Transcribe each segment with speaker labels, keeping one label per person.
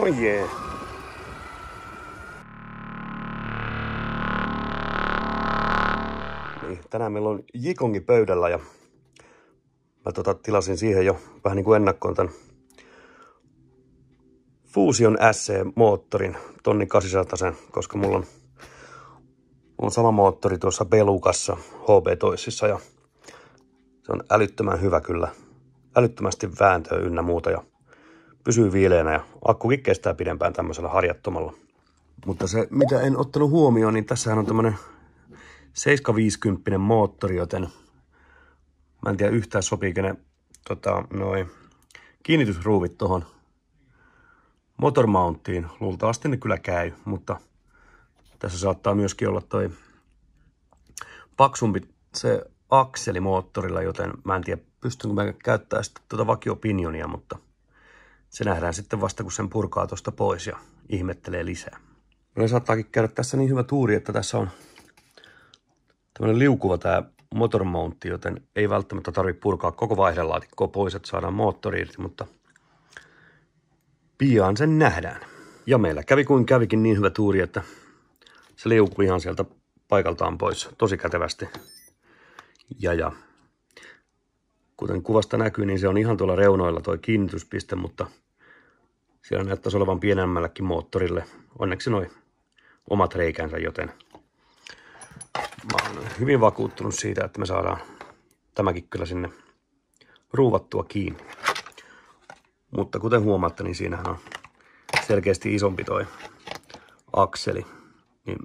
Speaker 1: Oh yeah. Niin, tänään meillä on Jikongi pöydällä ja mä tilasin siihen jo vähän niin kuin ennakkoon tämän Fusion SC-moottorin 1800, koska mulla on sama moottori tuossa Belukassa HB Toysissa ja se on älyttömän hyvä kyllä. Älyttömästi vääntöä ynnä muuta ja pysyy viileänä ja akkukin kestää pidempään tämmöisellä harjattomalla. Mutta se, mitä en ottanut huomioon, niin tässähän on tämmönen 750 moottori, joten mä en tiedä yhtään sopiiko ne noi kiinnitysruuvit tohon motormounttiin. Luultavasti ne kyllä käy, mutta tässä saattaa myöskin olla toi paksumpi se akseli moottorilla, joten mä en tiedä pystynkö mä käyttämään sitten tuota vakiopinionia, mutta se nähdään sitten vasta kun sen purkaa tosta pois ja ihmettelee lisää. No saattaakin käydä tässä niin hyvä tuuri, että tässä on tämmönen liukuva tää motormountti, joten ei välttämättä tarvitse purkaa koko vaihdelaatikkoa pois, että saadaan moottori irti, mutta pian sen nähdään. Ja meillä kävi kuin kävikin niin hyvä tuuri, että se liukui ihan sieltä paikaltaan pois tosi kätevästi. Ja kuten kuvasta näkyy, niin se on ihan tuolla reunoilla toi kiinnityspiste, mutta siellä näyttäisi olevan pienemmälläkin moottorille. Onneksi noi omat reikänsä, joten mä oon hyvin vakuuttunut siitä, että me saadaan tämäkin kyllä sinne ruuvattua kiinni. Mutta kuten huomaatte, niin siinähän on selkeästi isompi toi akseli. Niin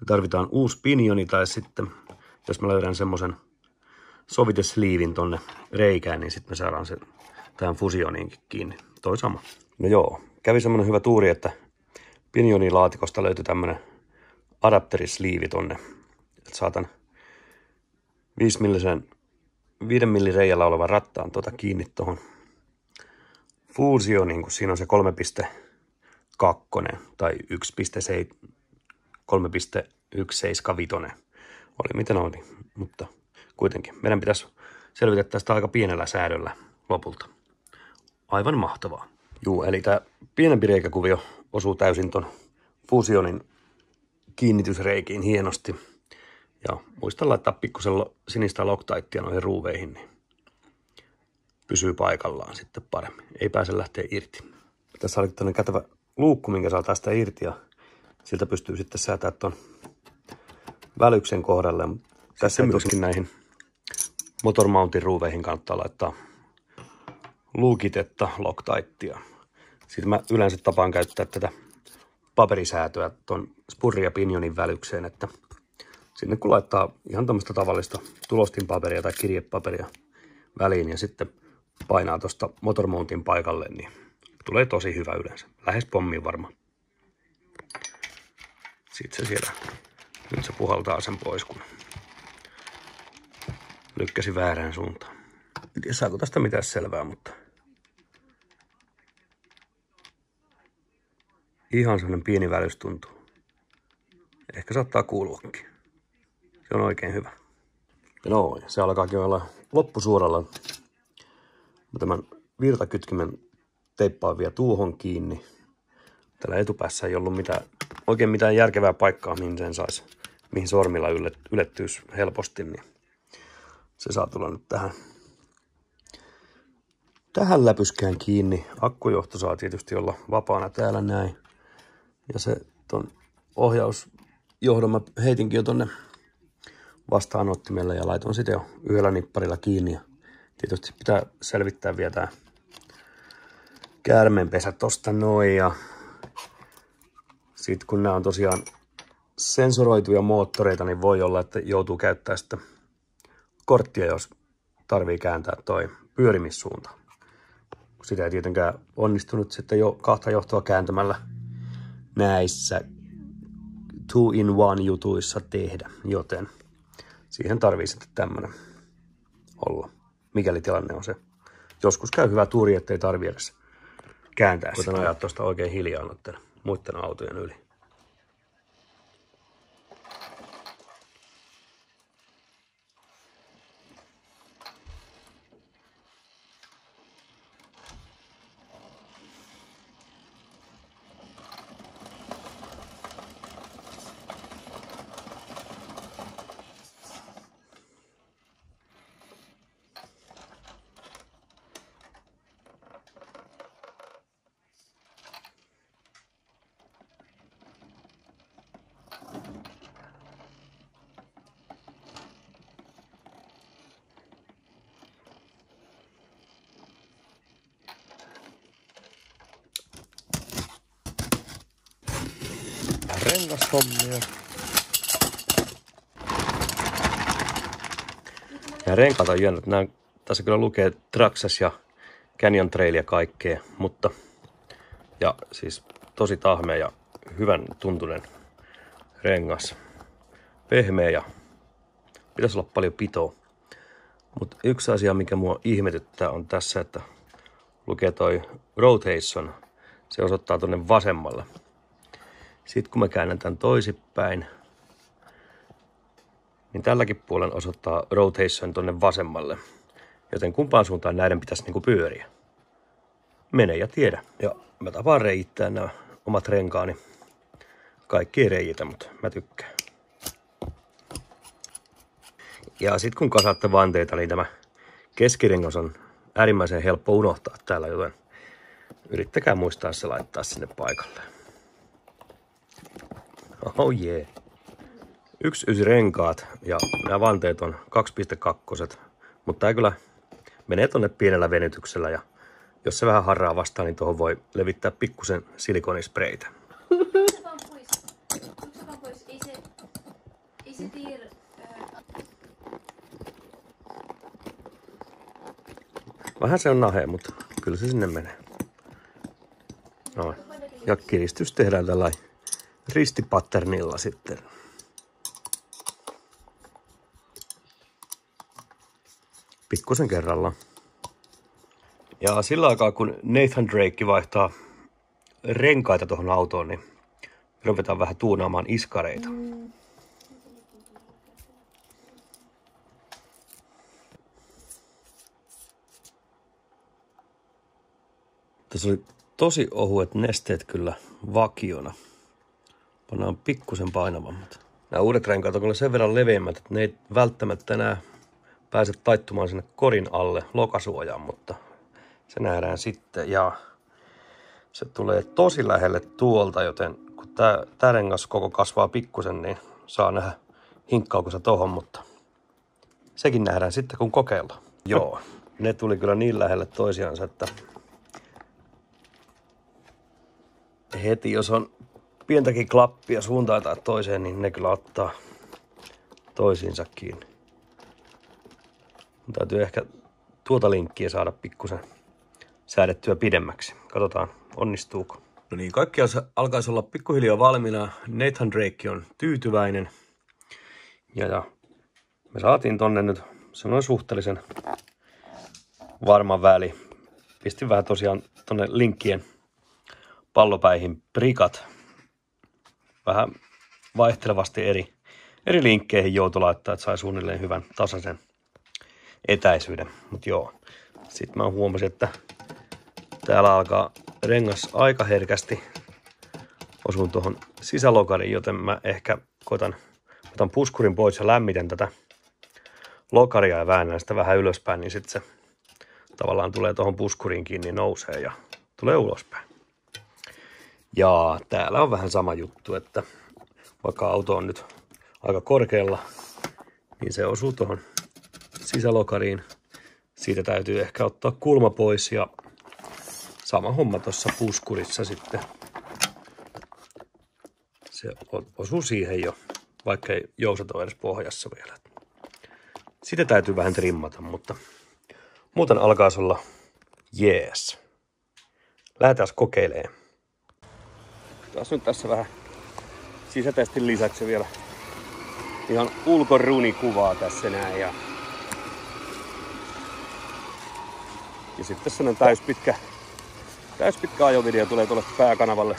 Speaker 1: me tarvitaan uusi pinjoni tai sitten, jos mä löydän semmosen sovitesliivin tonne reikään, niin sitten me saadaan se tähän fusioniinkin kiinni. Toi sama. No joo, kävi semmonen hyvä tuuri, että pinjonilaatikosta löytyi tämmönen adapterisliivi tonne. Että saatan 5 millin reijällä olevan rattaan kiinni tohon Fusioniin, kun siinä on se 3.2 tai 3.175. Oli miten oli, mutta kuitenkin. Meidän pitäisi selvitä tästä aika pienellä säädöllä lopulta. Aivan mahtavaa. Juu, eli tää pienempi reikäkuvio osuu täysin ton Fusionin kiinnitysreikiin hienosti. Ja muista laittaa pikkusen sinistä Loctitea noihin ruuveihin, niin pysyy paikallaan sitten paremmin. Ei pääse lähteä irti. Tässä oli tämmöinen kätevä luukku, minkä saa tästä irti ja siltä pystyy sitten säätämään ton välyksen kohdalle. Tässä myöskin näihin motormountin ruuveihin kannattaa laittaa luukitetta Loctitea. Sitten mä yleensä tapaan käyttää tätä paperisäätöä ton spurri ja pinjonin välykseen, että sinne kun laittaa ihan tämmöistä tavallista tulostinpaperia tai kirjepaperia väliin ja sitten painaa tuosta motormountin paikalle, niin tulee tosi hyvä yleensä. Lähes pommin varma. Sitten se siellä, nyt se puhaltaa sen pois, kun lykkäsi väärään suuntaan. En tiedä, saako tästä mitään selvää, mutta ihan sellainen pieni välys tuntuu. Ehkä saattaa kuuluakin. Se on oikein hyvä. No, se alkaakin olla loppusuoralla. Mä tämän virtakytkimen teippaan vielä tuohon kiinni. Tällä etupäässä ei ollut oikein mitään järkevää paikkaa, mihin sen saisi, mihin sormilla ylettyisi helposti, niin se saa tulla nyt tähän läpyskään kiinni. Akkujohto saa tietysti olla vapaana täällä näin. Ja se ton ohjausjohdon mä heitinkin jo tonne vastaanottimelle ja laitoin sitten jo yhdellä nipparilla kiinni. Ja tietysti pitää selvittää vielä tää käärmeenpesä tosta noin. Ja sit kun nämä on tosiaan sensoroituja moottoreita, niin voi olla, että joutuu käyttämään sitten korttia, jos tarvii kääntää toi pyörimissuunta. Sitä ei tietenkään onnistunut sitten jo kahta johtoa kääntämällä näissä 2-in-1 jutuissa tehdä, joten siihen tarvii sitten tämmönen olla, mikäli tilanne on se. Joskus käy hyvä tuuri, ettei tarvi edes kääntää sitä. Koitan ajaa tuosta oikein hiljaa noiden muiden autojen yli. rengashommia. Nämä renkaat on jännät. Tässä kyllä lukee Traxxas ja Canyon Trail ja kaikkea, mutta ja siis tosi tahmea ja hyvän tuntunen rengas. Pehmeä ja pitäisi olla paljon pitoa. Mutta yksi asia, mikä mua ihmetyttää, on tässä, että lukee toi Rotation. Se osoittaa tonne vasemmalle. Sitten kun mä käännän tän toisinpäin, niin tälläkin puolen osoittaa Rotation tonne vasemmalle. Joten kumpaan suuntaan näiden pitäisi niinku pyöriä. Mene ja tiedä. Ja mä tapaan reiittää nämä omat renkaani. Kaikki ei reijitä, mutta mä tykkään. Ja sit kun kasaatte vanteita, niin tämä keskirengas on äärimmäisen helppo unohtaa täällä, joten yrittäkää muistaa se laittaa sinne paikalle. Oh yeah. 1.9 renkaat ja nämä vanteet on 2.2, mutta tää kyllä menee tonne pienellä venytyksellä ja jos se vähän harraa vastaan, niin tuohon voi levittää pikkusen silikonispreitä. Vähän se on nahea, mutta kyllä se sinne menee. Noin. Ja kiristys tehdään tällä ristipatternilla sitten. Pikkusen kerrallaan. Ja sillä aikaa, kun Nathan Drake vaihtaa renkaita tuohon autoon, niin ruvetaan vähän tuunaamaan iskareita. Tässä oli tosi ohuet nesteet kyllä vakiona. Pannaan pikkusen painavammat. Nämä uudet renkaat on kyllä sen verran leveämmät, että ne ei välttämättä enää pääse taittumaan sinne korin alle lokasuojaan, mutta se nähdään sitten. Ja se tulee tosi lähelle tuolta, joten kun tää rengas koko kasvaa pikkusen, niin saa nähdä hinkkauko se tohon, mutta sekin nähdään sitten kun kokeillaan. Joo, ne tuli kyllä niin lähelle toisiansa, että heti jos on pientäkin klappia suuntaan tai toiseen, niin ne kyllä ottaa toisiinsa kiinni. Mun täytyy ehkä tuota linkkiä saada pikkusen säädettyä pidemmäksi. Katsotaan, onnistuuko. No niin, kaikki alkaisi olla pikkuhiljaa valmiina. Nathan Drake on tyytyväinen. Ja me saatiin tonne nyt semmoinen suhteellisen varma väli. Pistin vähän tosiaan tonne linkkien pallopäihin prikat. Vähän vaihtelevasti eri linkkeihin joutui laittaa, että sai suunnilleen hyvän tasaisen etäisyyden. Mutta joo, sitten mä huomasin, että täällä alkaa rengas aika herkästi osuun tuohon sisälokariin, joten mä ehkä otan puskurin pois ja lämmitän tätä lokaria ja väännän sitä vähän ylöspäin, niin sitten se tavallaan tulee tuohon puskuriin kiinni, nousee ja tulee ulospäin. Ja täällä on vähän sama juttu, että vaikka auto on nyt aika korkealla, niin se osuu tuohon sisälokariin. Siitä täytyy ehkä ottaa kulma pois ja sama homma tuossa puskurissa sitten. Se osuu siihen jo, vaikka ei jousat ole edes pohjassa vielä. Sitä täytyy vähän trimmata, mutta muuten alkaisi olla jees. Lähdetään kokeilemaan. Taas nyt tässä vähän sisätestin lisäksi vielä ihan ulkoruunikuvaa tässä näin. Ja sitten sellainen täyspitkä ajovideo tulee tuolle pääkanavalle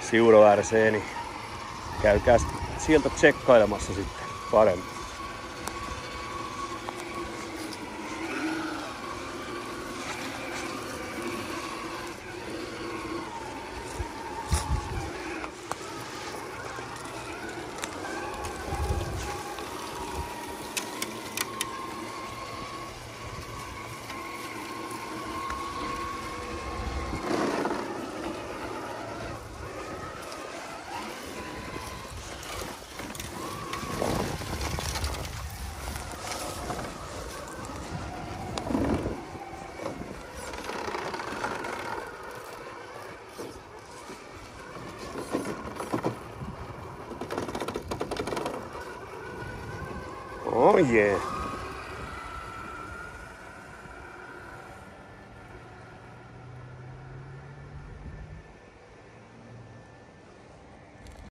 Speaker 1: Siuro RC, niin käykää sieltä tsekkailemassa sitten paremmin. Oh yeah.